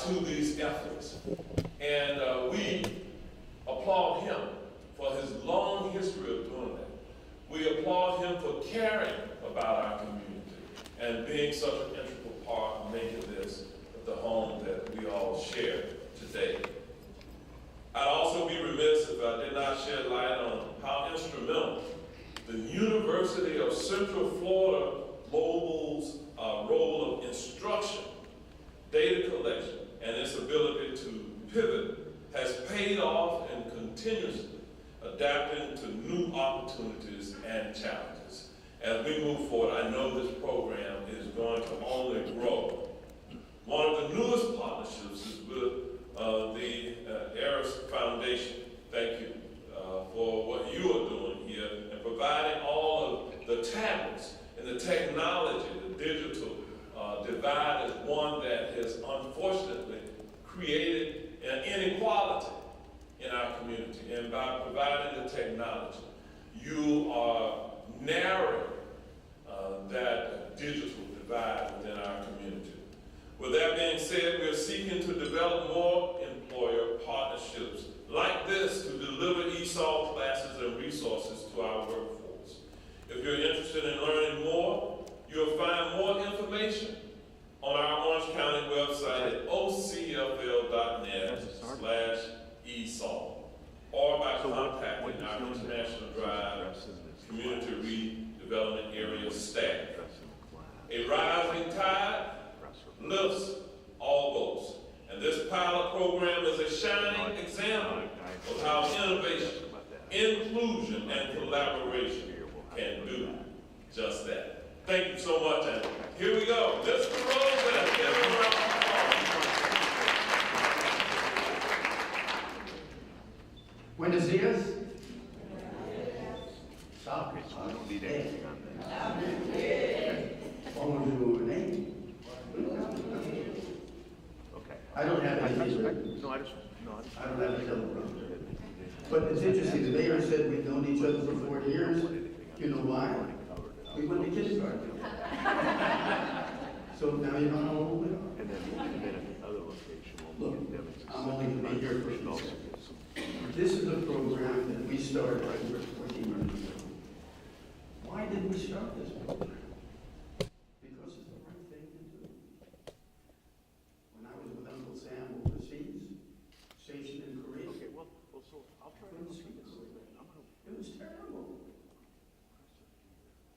to these efforts. And we applaud him for his long history of doing that. We applaud him for caring about our community and being such an integral part of making this the home that we all share today. I'd also be remiss if I did not shed light on how instrumental the University of Central Florida Mobile's role of instruction, data collection, and its ability to pivot has paid off in continuously adapting to new opportunities and challenges. As we move forward, I know this program is going to only grow. One of the newest partnerships is with the Aeras Foundation. Thank you for what you are doing here and providing all of the tablets and the technology. The digital divide is one that has unfortunately created an inequality in our community. And by providing the technology, you are narrowing that digital divide within our community. With that being said, we are seeking to develop more employer partnerships like this to deliver ESOL classes and resources to our workforce. If you're interested in learning more, you'll find more information on our Orange County website at ocfl.net/ESOL or by contacting our International Drive Community Redevelopment Area staff. A rising tide lifts all boats. And this pilot program is a shining example of how innovation, inclusion, and collaboration can do just that. Thank you so much, and here we go. Mr. Rosen, give him a round of applause. Buenos dias. Stop. Bonjour. I don't have any. I don't have any teleprompter. But it's interesting. The mayor said we've known each other for 40 years. You know why? We went to kindergarten. So now you know how old we are. And then another location. Look, I'm only going to be here for a few seconds. This is a program that we started over 14 years ago. Why did we start this program? Because it's the right thing to do. When I was with Uncle Sam overseas, stationed in Korea, Okay, well, so I'll try to speak this. it was terrible.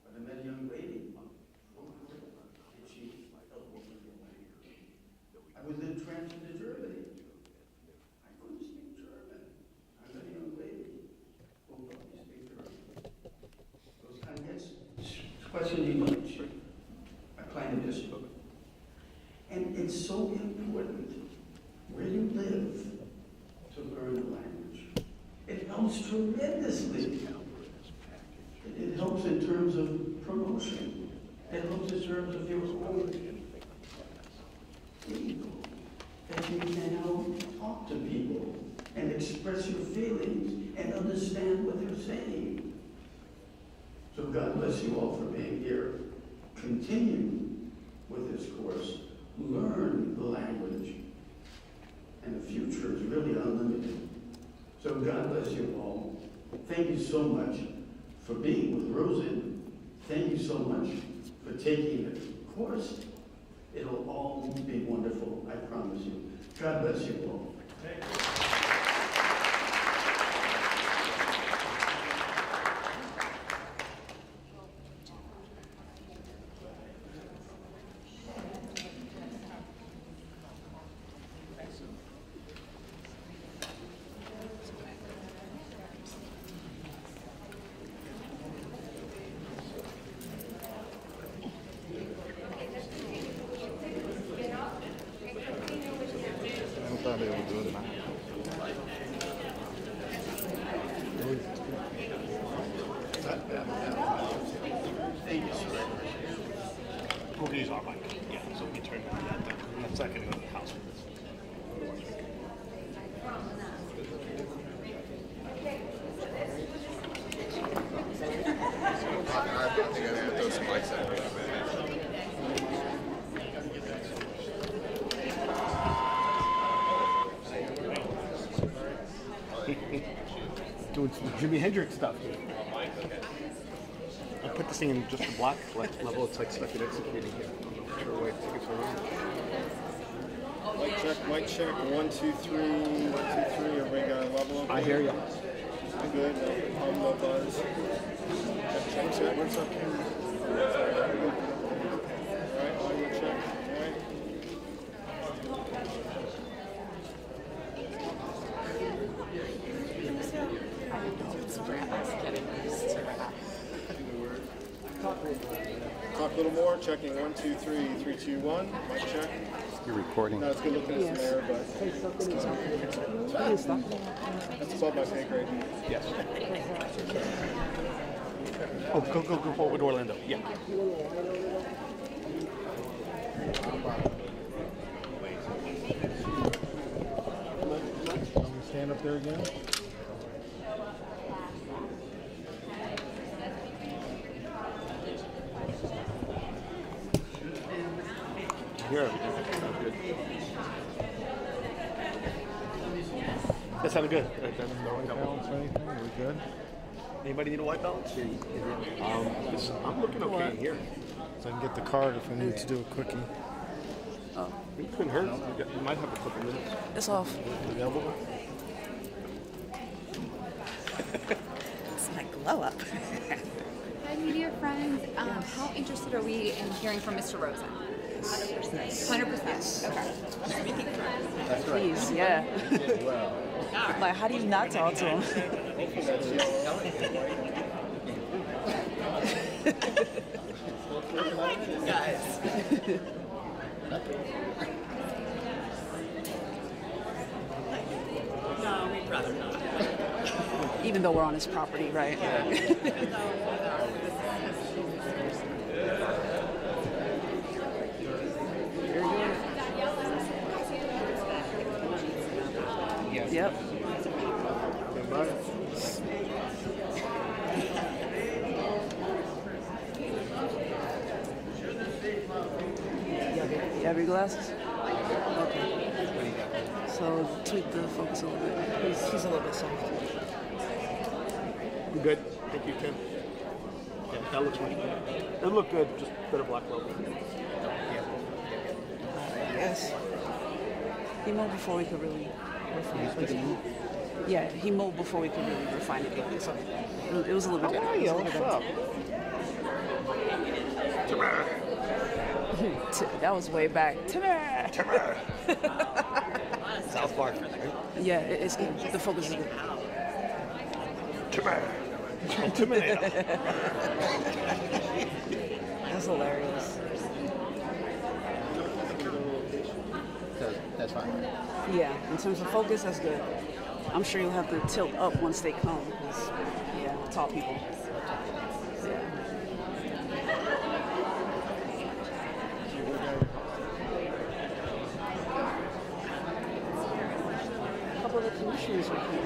But I met a young lady from Korea, and she helped me. I was then transferred to Germany. I couldn't speak German. I met a young lady who helped me speak German. Those kind of questioning much. I kind of just took it. And it's so important where you live to learn the language. It helps tremendously. It helps in terms of promotion. It helps in terms of your own ego. That you can now talk to people and express your feelings and understand what they're saying. So God bless you all for being here. Continue with this course. Learn the language. And the future is really unlimited. So God bless you all. Thank you so much for being with Rosen. Thank you so much for taking the course. It'll all be wonderful, I promise you. God bless you all. Thank you. Cookies are like, yeah, so we turn that down. That's not going to go to the house with this. I think I'm going to throw some lights at it. Jimi Hendrix stuff. I put this thing in just the block level. It's like stuff you're executing here. I'm not sure why it takes so long. Mic check. 1, 2, 3. 1, 2, 3. Everybody got a level up? I hear you. Good. No buzz. Check. What's up, Ken? Alright, audio check. Alright. Talk a little more. Checking. 1, 2, 3. 3, 2, 1. Mic check. You're recording. No, it's good looking at some air, but that's above my pay grade. Yes. Oh, go forward with Orlando. Yeah. Stand up there again. I hear everything. Sounds good. That sounded good. We're good. Anybody need a white balance? I'm looking okay in here. So I can get the card if we need to do a quickie. Oh, It couldn't hurt. You might have a couple minutes. it's off. Available? It's my glow up. Hi, media friends. How interested are we in hearing from Mr. Rosen? 100%. Okay. Please, yeah. Like, how do you not talk to him? Guys. No, we'd rather not. Even though we're on his property, right? Yep. You have your glasses? Okay. So tweak the focus a little bit. He's a little bit soft. You good? Thank you, Tim. Yeah, that looks much better. It looked good, just better black level. Yes. He moved before we could really refine it. Yeah, he moved before we could really refine it. So it was a little bit better. What's up? That was way back. South Park. Yeah, it's good. The focus is good. Terminator. That's hilarious. That's fine. Yeah, in terms of focus, that's good. I'm sure you'll have to tilt up once they come, because, yeah, tall people. Yeah. A couple of the commissioners are here.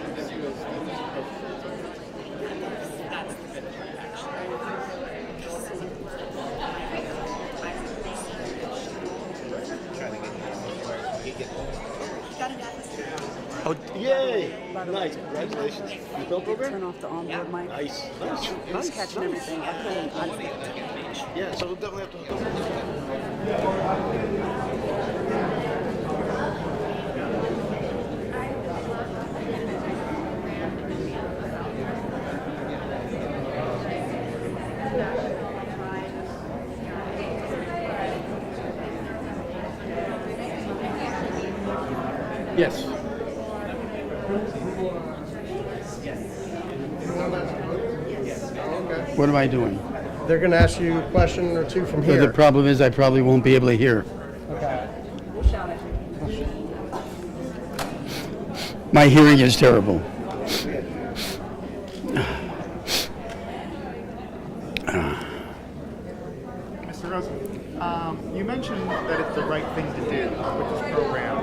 Oh, yay! Nice. Congratulations. You built over? Turn off the onboard mic. Nice. He was catching everything. I couldn't. Yeah, so we'll definitely have to. Yes. What am I doing? They're going to ask you a question or two from So here. the problem is I probably won't be able to hear. My hearing is terrible. Mr. Rosen, you mentioned that it's the right thing to do with this program.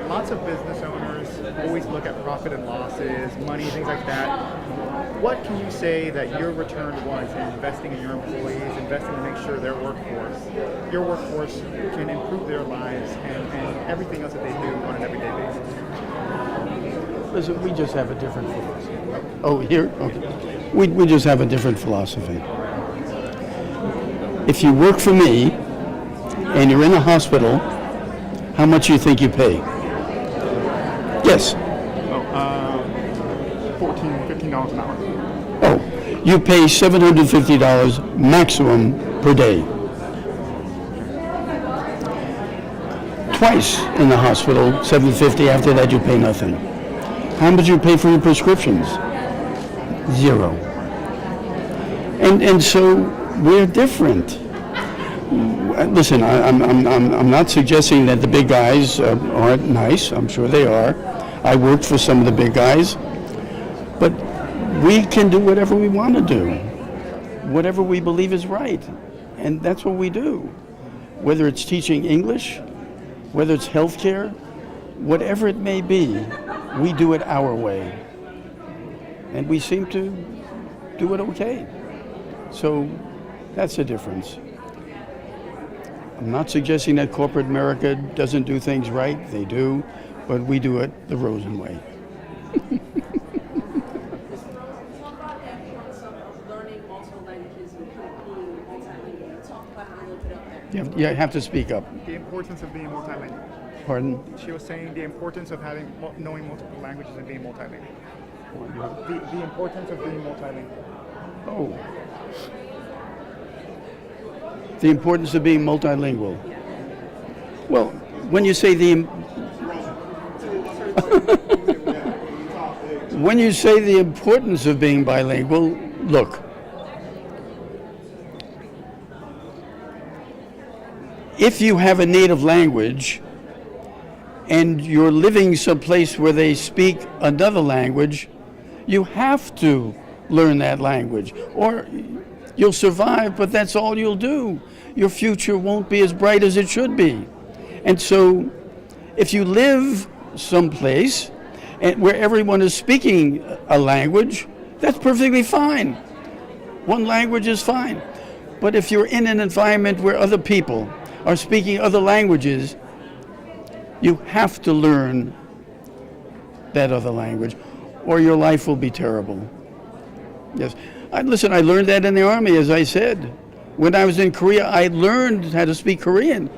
Lots of business owners always look at profit and losses, money, things like that. What can you say that your return was in investing in your employees, investing to make sure your workforce can improve their lives and everything else that they do on an everyday basis? Listen, we just have a different philosophy. Oh, here? Okay. We just have a different philosophy. If you work for me and you're in a hospital, how much do you think you pay? Yes. $14, $15 an hour. Oh, you pay $750 maximum per day. Twice in the hospital, $750. After that, you pay nothing. How much do you pay for your prescriptions? Zero. And so we're different. Listen, I'm not suggesting that the big guys aren't nice. I'm sure they are. I worked for some of the big guys, but we can do whatever we want to do, whatever we believe is right, and that's what we do. Whether it's teaching English, whether it's healthcare, whatever it may be, we do it our way, and we seem to do it okay. So that's the difference. I'm not suggesting that corporate America doesn't do things right. They do, but we do it the Rosen way. You have to speak up. The importance of being multilingual. Pardon? She was saying the importance of knowing multiple languages and being multilingual. The importance of being multilingual. Oh. The importance of being multilingual. Well, when you say when you say the importance of being bilingual, look. If you have a native language and you're living someplace where they speak another language, you have to learn that language, or you'll survive, but that's all you'll do. Your future won't be as bright as it should be. And so if you live someplace where everyone is speaking a language, that's perfectly fine. One language is fine. But if you're in an environment where other people are speaking other languages, you have to learn that other language, or your life will be terrible. Yes. Listen, I learned that in the Army, as I said. When I was in Korea, I learned how to speak Korean.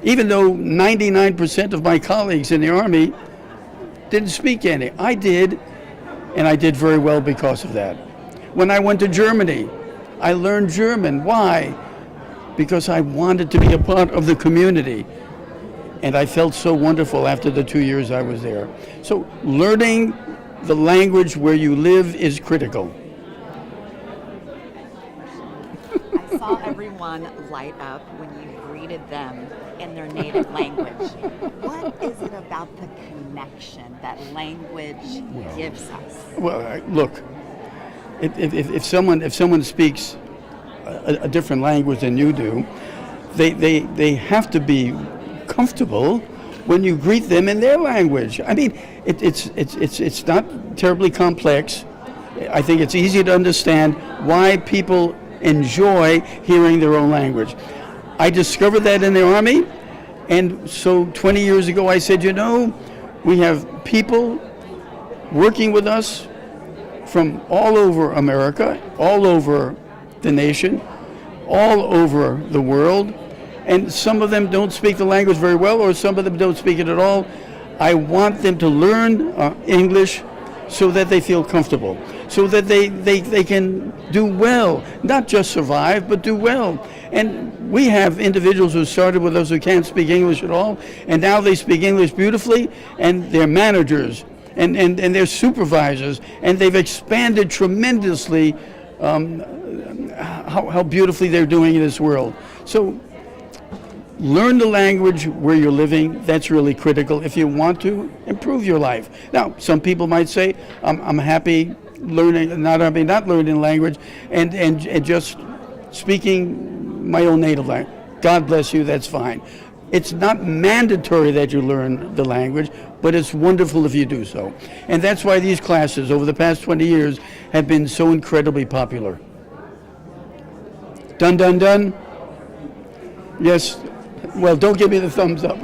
Even though 99% of my colleagues in the Army didn't speak any. I did, and I did very well because of that. When I went to Germany, I learned German. Why? Because I wanted to be a part of the community. And I felt so wonderful after the 2 years I was there. So learning the language where you live is critical. I saw everyone light up when you greeted them in their native language. What is it about the connection that language gives us? Well, look, if someone speaks a different language than you do, they have to be comfortable when you greet them in their language. I mean, it's not terribly complex. I think it's easy to understand why people enjoy hearing their own language. I discovered that in the Army, and so 20 years ago I said, we have people working with us from all over America, all over the nation, all over the world, and some of them don't speak the language very well, or some of them don't speak it at all. I want them to learn English so that they feel comfortable, so that they can do well, not just survive, but do well. And we have individuals who started with us who can't speak English at all, and now they speak English beautifully, and they're managers, and they're supervisors, and they've expanded tremendously how beautifully they're doing in this world. So learn the language where you're living. That's really critical if you want to improve your life. Now, some people might say, I'm happy learning, not learning language and just speaking my own native language. God bless you, that's fine. It's not mandatory that you learn the language, but it's wonderful if you do so. And that's why these classes over the past 20 years have been so incredibly popular. Done, done, done? Yes. Well, don't give me the thumbs up.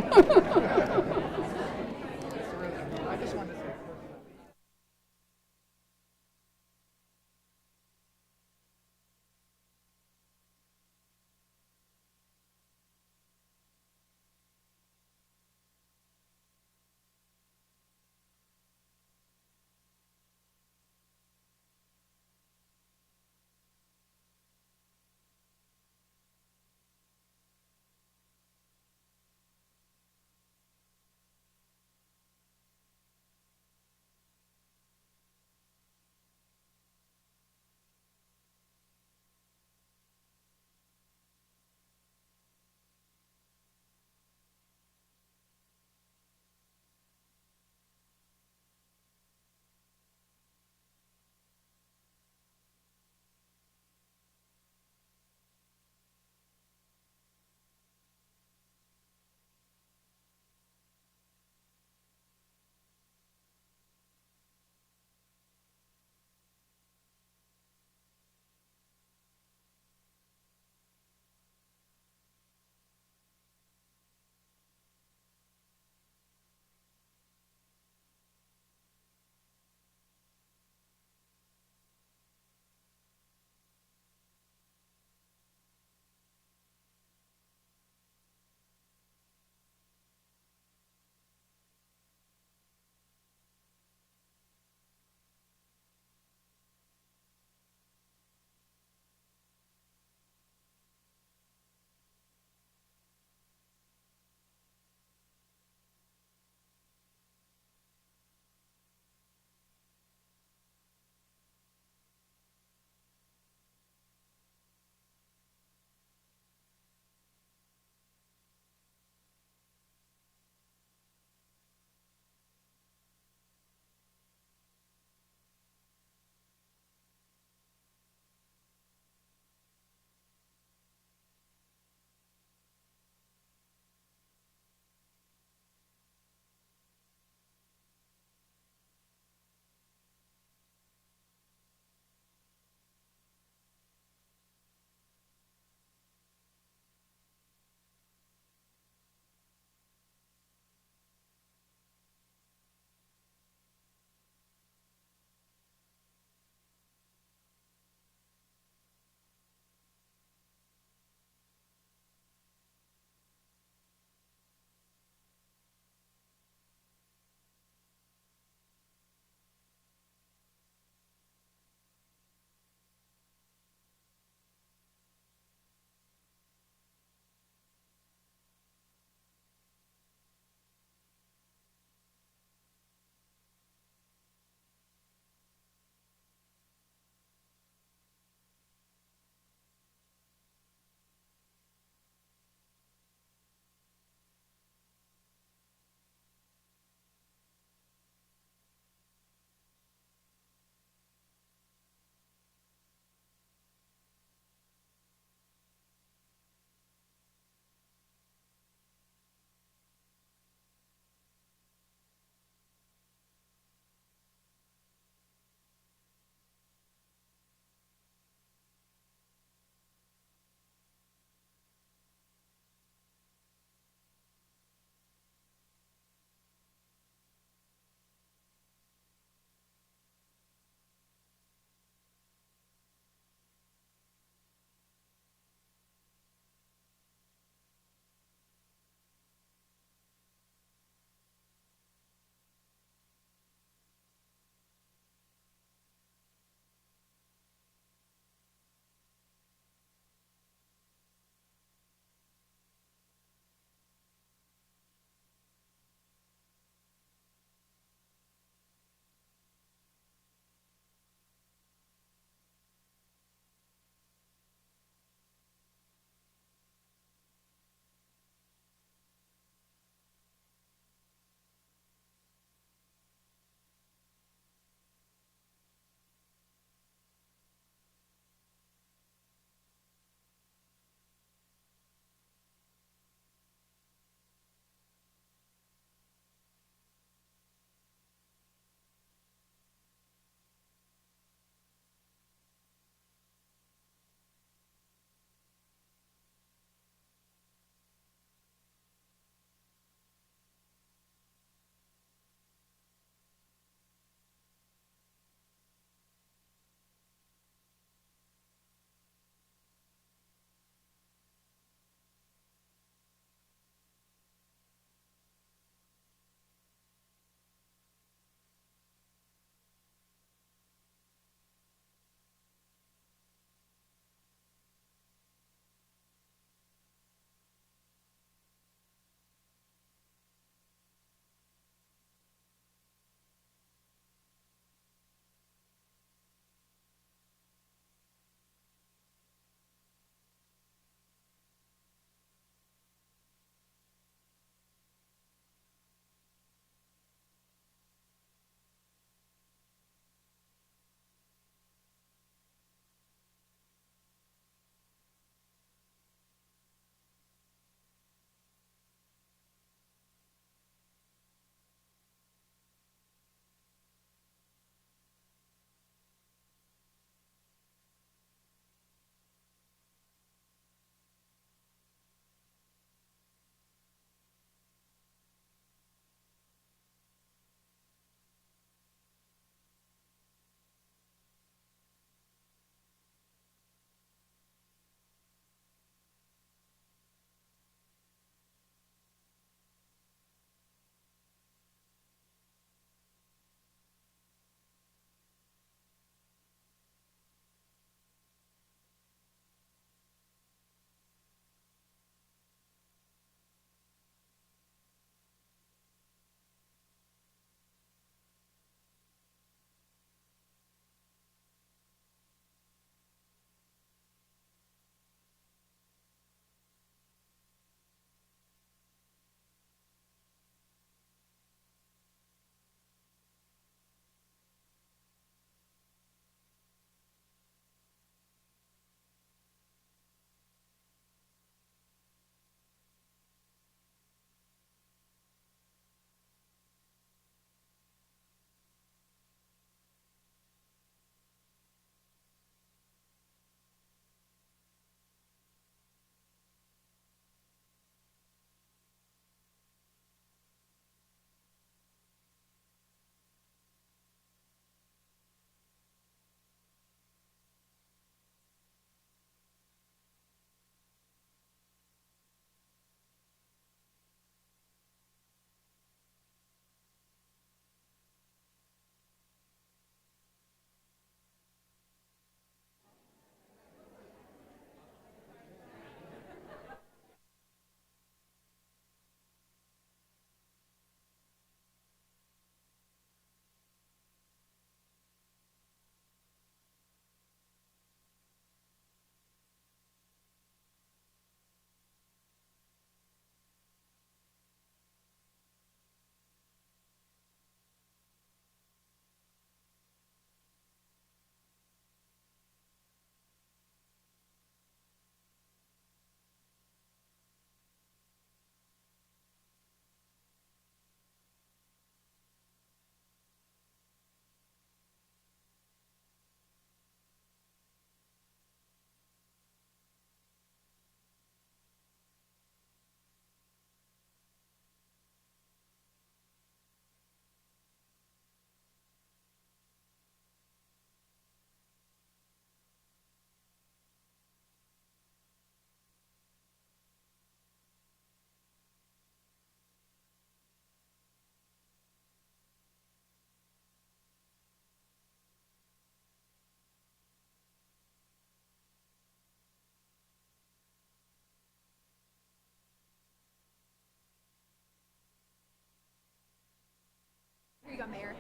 Mayor.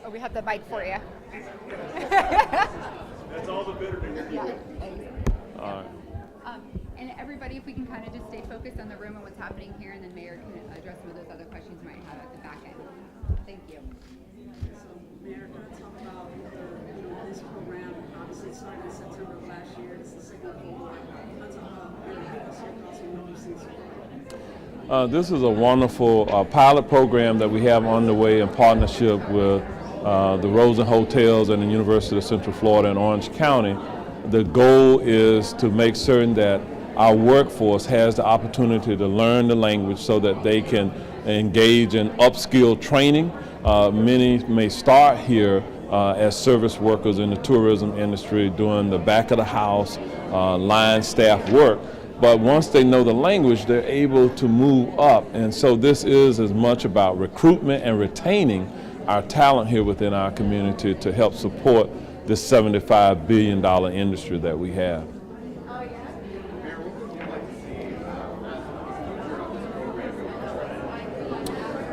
Oh, we have the mic for you. That's all the bitterness. All right. And everybody, if we can kind of just stay focused on the room and what's happening here, and then Mayor can address some of those other questions you might have at the back end. Thank you. So, Mayor, can I talk about this program? Obviously, it started in September of last year. It's the second cohort. Can I talk about your thoughts on noticing this program? This is a wonderful pilot program that we have underway in partnership with the Rosen Hotels and the University of Central Florida in Orange County. The goal is to make certain that our workforce has the opportunity to learn the language so that they can engage in upskill training. Many may start here as service workers in the tourism industry doing the back of the house, line staff work. But once they know the language, they're able to move up. And so this is as much about recruitment and retaining our talent here within our community to help support this $75 billion industry that we have.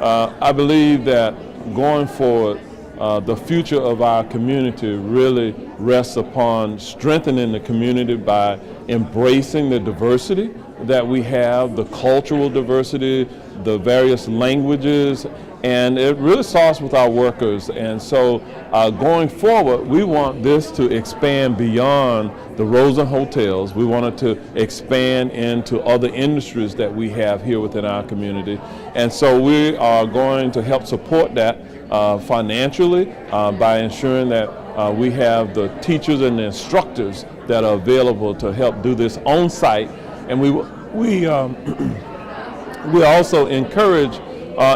I believe that going forward, the future of our community really rests upon strengthening the community by embracing the diversity that we have, the cultural diversity, the various languages, and it really starts with our workers. And so going forward, we want this to expand beyond the Rosen Hotels. We want it to expand into other industries that we have here within our community. And so we are going to help support that financially by ensuring that we have the teachers and the instructors that are available to help do this on site. And we also encourage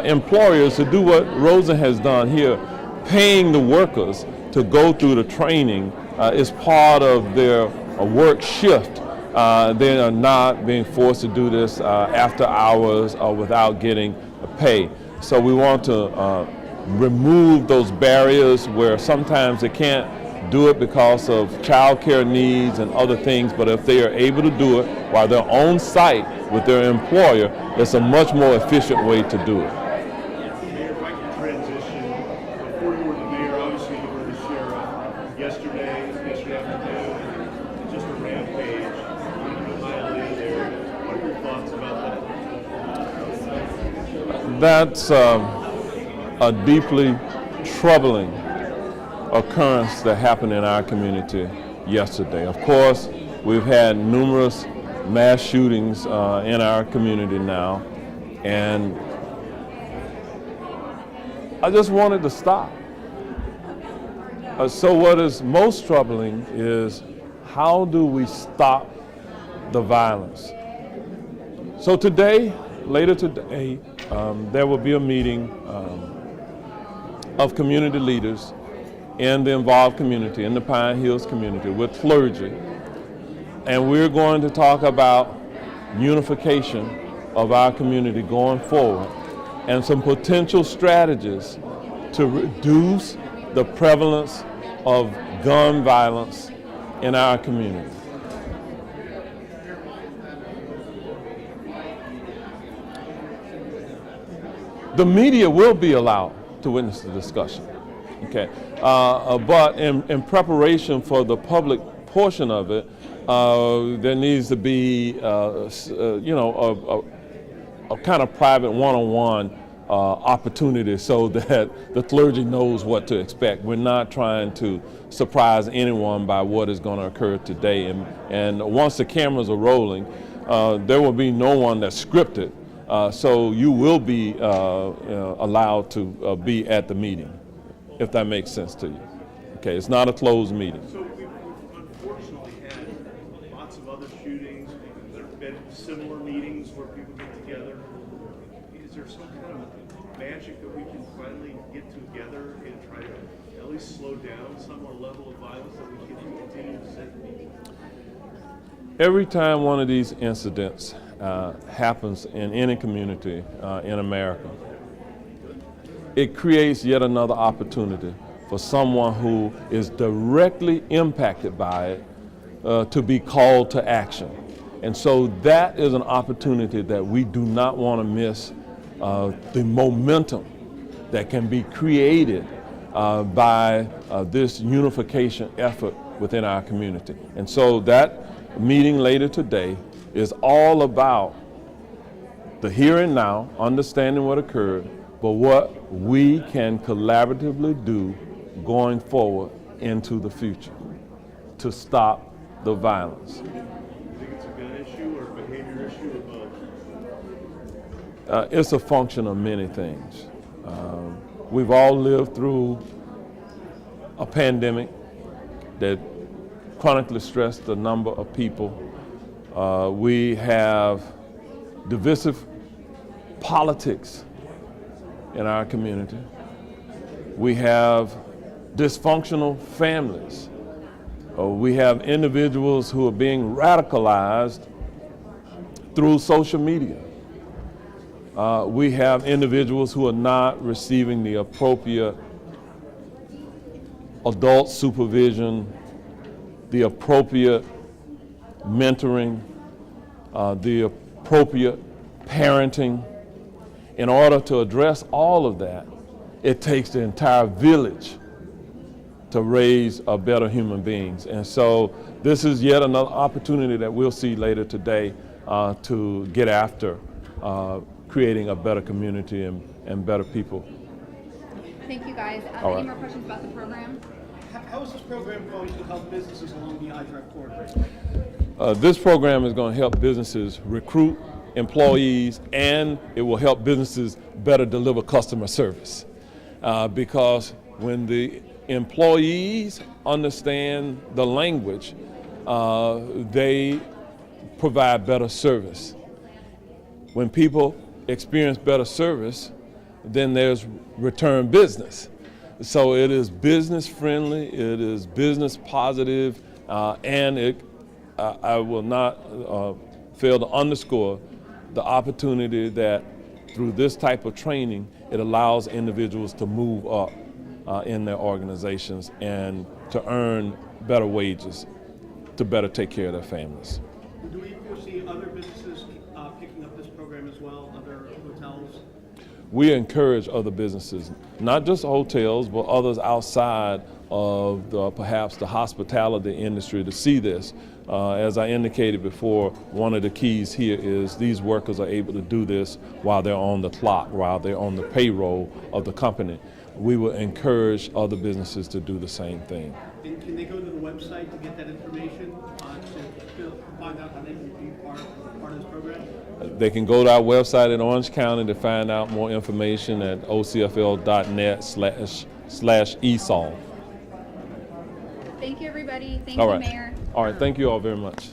employers to do what Rosen has done here, paying the workers to go through the training is part of their work shift. They are not being forced to do this after hours or without getting pay. So we want to remove those barriers where sometimes they can't do it because of childcare needs and other things, but if they are able to do it while they're on site with their employer, it's a much more efficient way to do it. Mayor, if I can transition, before you were the mayor, obviously you were the sheriff. Yesterday afternoon, just a rampage, highlighted there. What are your thoughts about that? That's a deeply troubling occurrence that happened in our community yesterday. Of course, we've had numerous mass shootings in our community now, and I just wanted to stop. So what is most troubling is how do we stop the violence? So today, later today, there will be a meeting of community leaders in the involved community, in the Pine Hills community, with clergy. And we're going to talk about unification of our community going forward and some potential strategies to reduce the prevalence of gun violence in our community. The media will be allowed to witness the discussion. Okay, but in preparation for the public portion of it, there needs to be, a kind of private one-on-one opportunity so that the clergy knows what to expect. We're not trying to surprise anyone by what is going to occur today. And once the cameras are rolling, there will be no one that's scripted. So you will be allowed to be at the meeting, if that makes sense to you. Okay, it's not a closed meeting. So we've unfortunately had lots of other shootings. There have been similar meetings where people get together. Is there some kind of magic that we can finally get together and try to at least slow down some more level of violence that we can continue to see? Every time one of these incidents happens in any community in America, it creates yet another opportunity for someone who is directly impacted by it to be called to action. And so that is an opportunity that we do not want to miss, the momentum that can be created by this unification effort within our community. And so that meeting later today is all about the here and now, understanding what occurred, but what we can collaboratively do going forward into the future to stop the violence. Do you think it's a gun issue or a behavior issue or both? It's a function of many things. We've all lived through a pandemic that chronically stressed a number of people. We have divisive politics in our community. We have dysfunctional families. We have individuals who are being radicalized through social media. We have individuals who are not receiving the appropriate adult supervision, the appropriate mentoring, the appropriate parenting. In order to address all of that, it takes the entire village to raise better human beings. And so this is yet another opportunity that we'll see later today to get after creating a better community and better people. Thank you guys. All Any right. more questions about the program? How is this program going to help businesses along the I-Drive corridor? This program is going to help businesses recruit employees, and it will help businesses better deliver customer service. Because when the employees understand the language, they provide better service. When people experience better service, then there's return business. So it is business friendly, it is business positive, and I will not fail to underscore the opportunity that through this type of training, it allows individuals to move up in their organizations and to earn better wages to better take care of their families. Do we foresee other businesses picking up this program as well, other hotels? We encourage other businesses, not just hotels, but others outside of perhaps the hospitality industry to see this. As I indicated before, one of the keys here is these workers are able to do this while they're on the clock, while they're on the payroll of the company. We will encourage other businesses to do the same thing. And can they go to the website to get that information, to find out how they can be part of this program? They can go to our website in Orange County to find out more information at ocfl.net/ESOL. Thank you, everybody. Thank All you, right. Mayor. All right, thank you all very much.